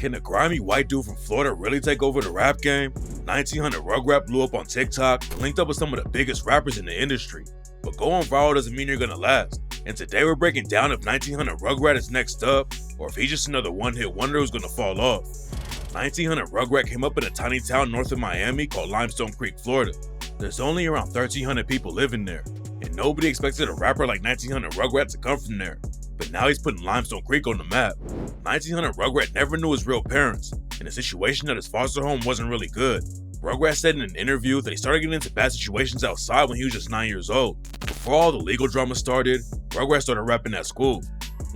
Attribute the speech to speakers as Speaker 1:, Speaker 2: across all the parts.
Speaker 1: Can a grimy white dude from Florida really take over the rap game? 1900 Rugrat blew up on TikTok and linked up with some of the biggest rappers in the industry. But going viral doesn't mean you're gonna last. And today we're breaking down if 1900 Rugrat is next up, or if he's just another one-hit wonder who's gonna fall off. 1900 Rugrat came up in a tiny town north of Miami called Limestone Creek, Florida. There's only around 1,300 people living there, and nobody expected a rapper like 1900 Rugrat to come from there. But now he's putting Limestone Creek on the map. 1900 Rugrat never knew his real parents, and the situation at his foster home wasn't really good. Rugrat said in an interview that he started getting into bad situations outside when he was just 9 years old. Before all the legal drama started, Rugrat started rapping at school.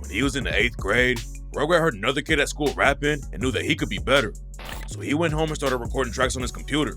Speaker 1: When he was in the 8th grade, Rugrat heard another kid at school rapping and knew that he could be better. So he went home and started recording tracks on his computer.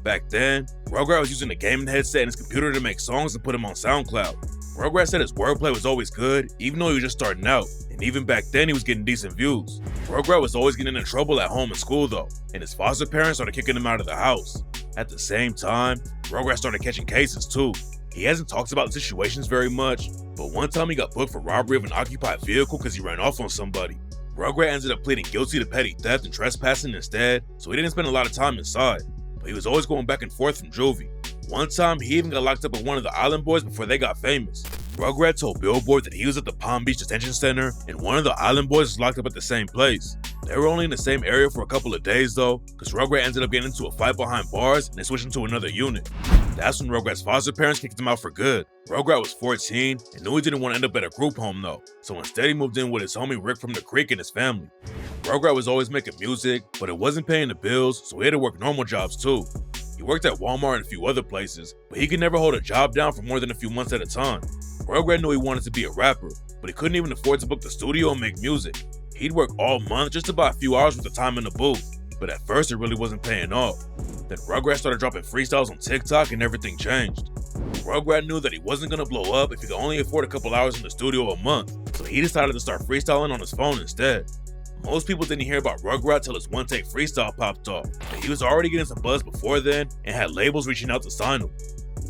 Speaker 1: Back then, Rugrat was using a gaming headset and his computer to make songs and put them on SoundCloud. Rugrat said his wordplay was always good, even though he was just starting out, and even back then he was getting decent views. Rugrat was always getting in trouble at home and school though, and his foster parents started kicking him out of the house. At the same time, Rugrat started catching cases too. He hasn't talked about the situations very much, but one time he got booked for robbery of an occupied vehicle because he ran off on somebody. Rugrat ended up pleading guilty to petty theft and trespassing instead, so he didn't spend a lot of time inside, but he was always going back and forth from juvie. One time, he even got locked up with one of the Island Boys before they got famous. Rugrat told Billboard that he was at the Palm Beach Detention Center and one of the Island Boys was locked up at the same place. They were only in the same area for a couple of days though, because Rugrat ended up getting into a fight behind bars and they switched into another unit. That's when Rugrat's foster parents kicked him out for good. Rugrat was 14 and knew he didn't want to end up at a group home though, so instead he moved in with his homie Rick from the Creek and his family. Rugrat was always making music, but it wasn't paying the bills, so he had to work normal jobs too. He worked at Walmart and a few other places, but he could never hold a job down for more than a few months at a time. Rugrat knew he wanted to be a rapper, but he couldn't even afford to book the studio and make music. He'd work all month just to buy a few hours worth of time in the booth, but at first it really wasn't paying off. Then Rugrat started dropping freestyles on TikTok and everything changed. Rugrat knew that he wasn't gonna blow up if he could only afford a couple hours in the studio a month, so he decided to start freestyling on his phone instead. Most people didn't hear about Rugrat till his one-take freestyle popped off, but he was already getting some buzz before then and had labels reaching out to sign him.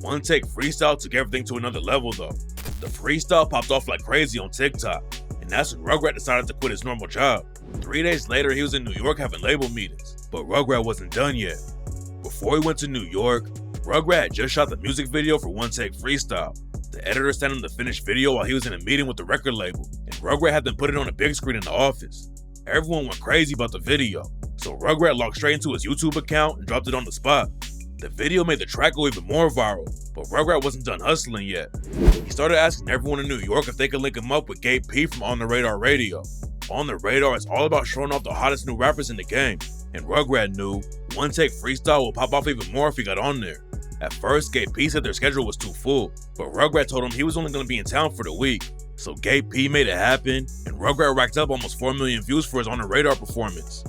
Speaker 1: One-take freestyle took everything to another level though. The freestyle popped off like crazy on TikTok, and that's when Rugrat decided to quit his normal job. 3 days later, he was in New York having label meetings, but Rugrat wasn't done yet. Before he went to New York, Rugrat had just shot the music video for One-Take Freestyle. The editor sent him the finished video while he was in a meeting with the record label, and Rugrat had them put it on a big screen in the office. Everyone went crazy about the video, so Rugrat logged straight into his YouTube account and dropped it on the spot. The video made the track go even more viral, but Rugrat wasn't done hustling yet. He started asking everyone in New York if they could link him up with Gabe P from On The Radar Radio. On The Radar is all about showing off the hottest new rappers in the game, and Rugrat knew One-Take Freestyle will pop off even more if he got on there. At first, Gabe P said their schedule was too full, but Rugrat told him he was only going to be in town for the week. So Gabe P made it happen, and Rugrat racked up almost 4 million views for his On The Radar performance.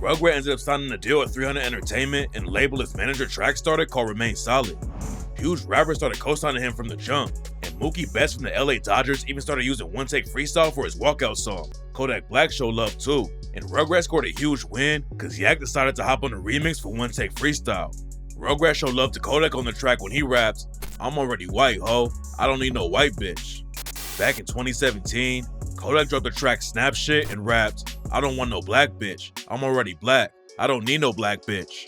Speaker 1: Rugrat ended up signing a deal with 300 Entertainment and a label his manager Track started called Remain Solid. Huge rappers started co-signing him from the jump, and Mookie Betts from the LA Dodgers even started using One-Take Freestyle for his walkout song. Kodak Black showed love too, and Rugrat scored a huge win because Yak decided to hop on the remix for One-Take Freestyle. Rugrat showed love to Kodak on the track when he raps, "I'm already white, ho, I don't need no white bitch." Back in 2017, Kodak dropped the track Snap Shit and rapped, "I don't want no black bitch, I'm already black, I don't need no black bitch."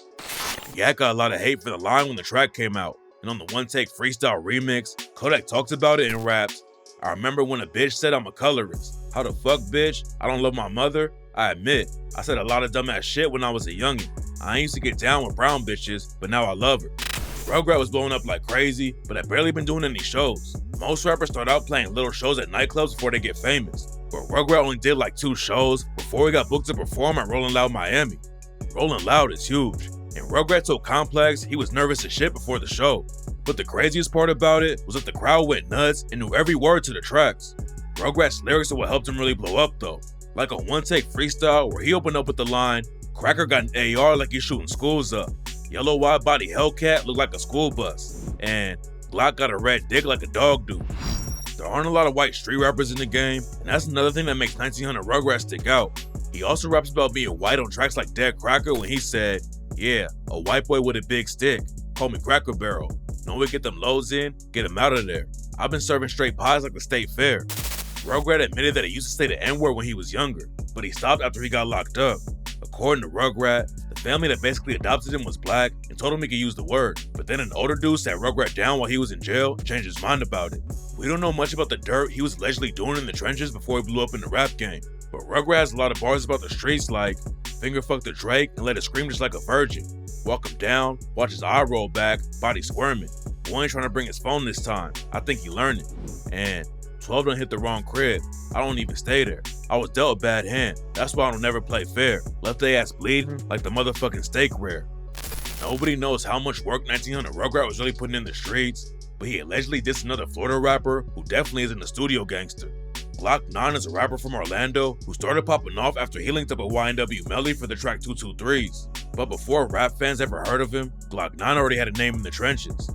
Speaker 1: Yak got a lot of hate for the line when the track came out, and on the One-Take Freestyle remix, Kodak talked about it and raps, "I remember when a bitch said I'm a colorist. How the fuck, bitch? I don't love my mother? I admit, I said a lot of dumbass shit when I was a youngin'. I ain't used to get down with brown bitches, but now I love her." Rugrat was blowing up like crazy, but had barely been doing any shows. Most rappers start out playing little shows at nightclubs before they get famous, but Rugrat only did like 2 shows before he got booked to perform at Rollin' Loud Miami. Rollin' Loud is huge, and Rugrat told Complex he was nervous as shit before the show. But the craziest part about it was that the crowd went nuts and knew every word to the tracks. Rugrat's lyrics are what helped him really blow up though, like on One-Take Freestyle where he opened up with the line, "Cracker got an AR like he's shooting schools up. Yellow wide body Hellcat looked like a school bus. And Glock got a red dick like a dog do." There aren't a lot of white street rappers in the game, and that's another thing that makes 1900 Rugrat stick out. He also raps about being white on tracks like Dead Cracker when he said, "Yeah, a white boy with a big stick. Call me Cracker Barrel. Know we get them loads in, get them out of there. I've been serving straight pies like the state fair." Rugrat admitted that he used to say the N-word when he was younger, but he stopped after he got locked up. According to Rugrat, the family that basically adopted him was black and told him he could use the word, but then an older dude sat Rugrat down while he was in jail and changed his mind about it. We don't know much about the dirt he was allegedly doing in the trenches before he blew up in the rap game, but Rugrat has a lot of bars about the streets like finger fuck the Drake and let it scream just like a virgin, walk him down, watch his eye roll back, body squirming. Boy ain't trying to bring his phone this time, I think he learned it. And 12 done hit the wrong crib, I don't even stay there. I was dealt a bad hand, that's why I don't never play fair. Left they ass bleeding like the motherfucking steak rare. Nobody knows how much work 1900 Rugrat was really putting in the streets, but he allegedly dissed another Florida rapper who definitely isn't a studio gangster. Glock 9 is a rapper from Orlando who started popping off after he linked up with YNW Melly for the track 223s. But before rap fans ever heard of him, Glock 9 already had a name in the trenches.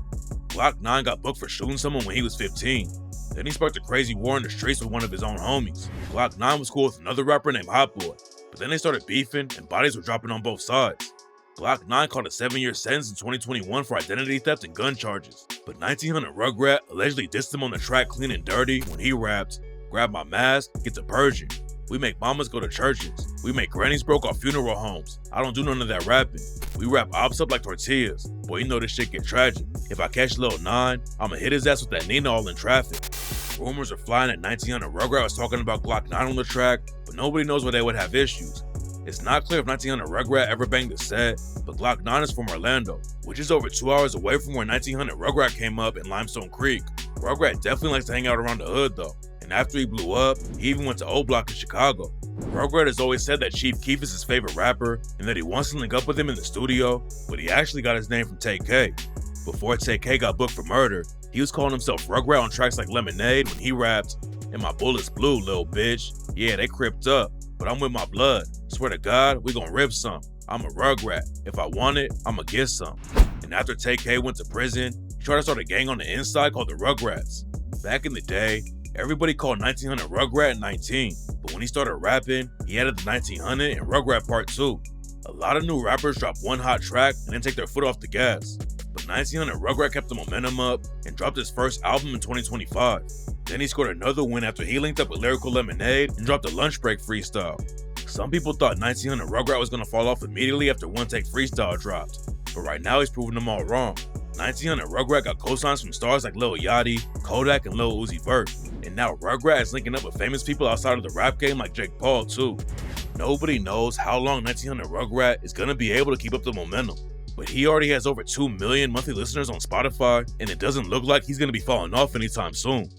Speaker 1: Glock 9 got booked for shooting someone when he was 15. Then he sparked a crazy war in the streets with one of his own homies. Glock 9 was cool with another rapper named Hot Boy, but then they started beefing and bodies were dropping on both sides. Glock 9 caught a 7-year sentence in 2021 for identity theft and gun charges, but 1900 Rugrat allegedly dissed him on the track Clean and Dirty when he rapped, "Grab my mask, get to purging. We make mamas go to churches. We make grannies broke off funeral homes. I don't do none of that rapping. We wrap ops up like tortillas. Boy, you know this shit get tragic. If I catch Lil 9, I'ma hit his ass with that Nina all in traffic." Rumors are flying that 1900 Rugrat was talking about Glock 9 on the track, but nobody knows why they would have issues. It's not clear if 1900 Rugrat ever banged the set, but Glock 9 is from Orlando, which is over 2 hours away from where 1900 Rugrat came up in Limestone Creek. Rugrat definitely likes to hang out around the hood though, and after he blew up, he even went to O Block in Chicago. Rugrat has always said that Chief Keef is his favorite rapper and that he wants to link up with him in the studio, but he actually got his name from Tay K. Before Tay K got booked for murder, he was calling himself Rugrat on tracks like Lemonade when he rapped, "And my bullets blue, little bitch. Yeah, they cripped up, but I'm with my blood. Swear to God, we gon' rip some. I'm a Rugrat. If I want it, I'ma get some." And after Tay K went to prison, he tried to start a gang on the inside called the Rugrats. Back in the day, everybody called 1900 Rugrat 19, but when he started rapping, he added the 1900 and Rugrat Part 2. A lot of new rappers drop one hot track and then take their foot off the gas. But 1900 Rugrat kept the momentum up and dropped his first album in 2025. Then he scored another win after he linked up with Lyrical Lemonade and dropped a lunch break freestyle. Some people thought 1900 Rugrat was gonna fall off immediately after One Take Freestyle dropped, but right now he's proving them all wrong. 1900 Rugrat got co-signs from stars like Lil Yachty, Kodak, and Lil Uzi Vert. And now Rugrat is linking up with famous people outside of the rap game like Jake Paul too. Nobody knows how long 1900 Rugrat is gonna be able to keep up the momentum, but he already has over 2 million monthly listeners on Spotify, and it doesn't look like he's gonna be falling off anytime soon.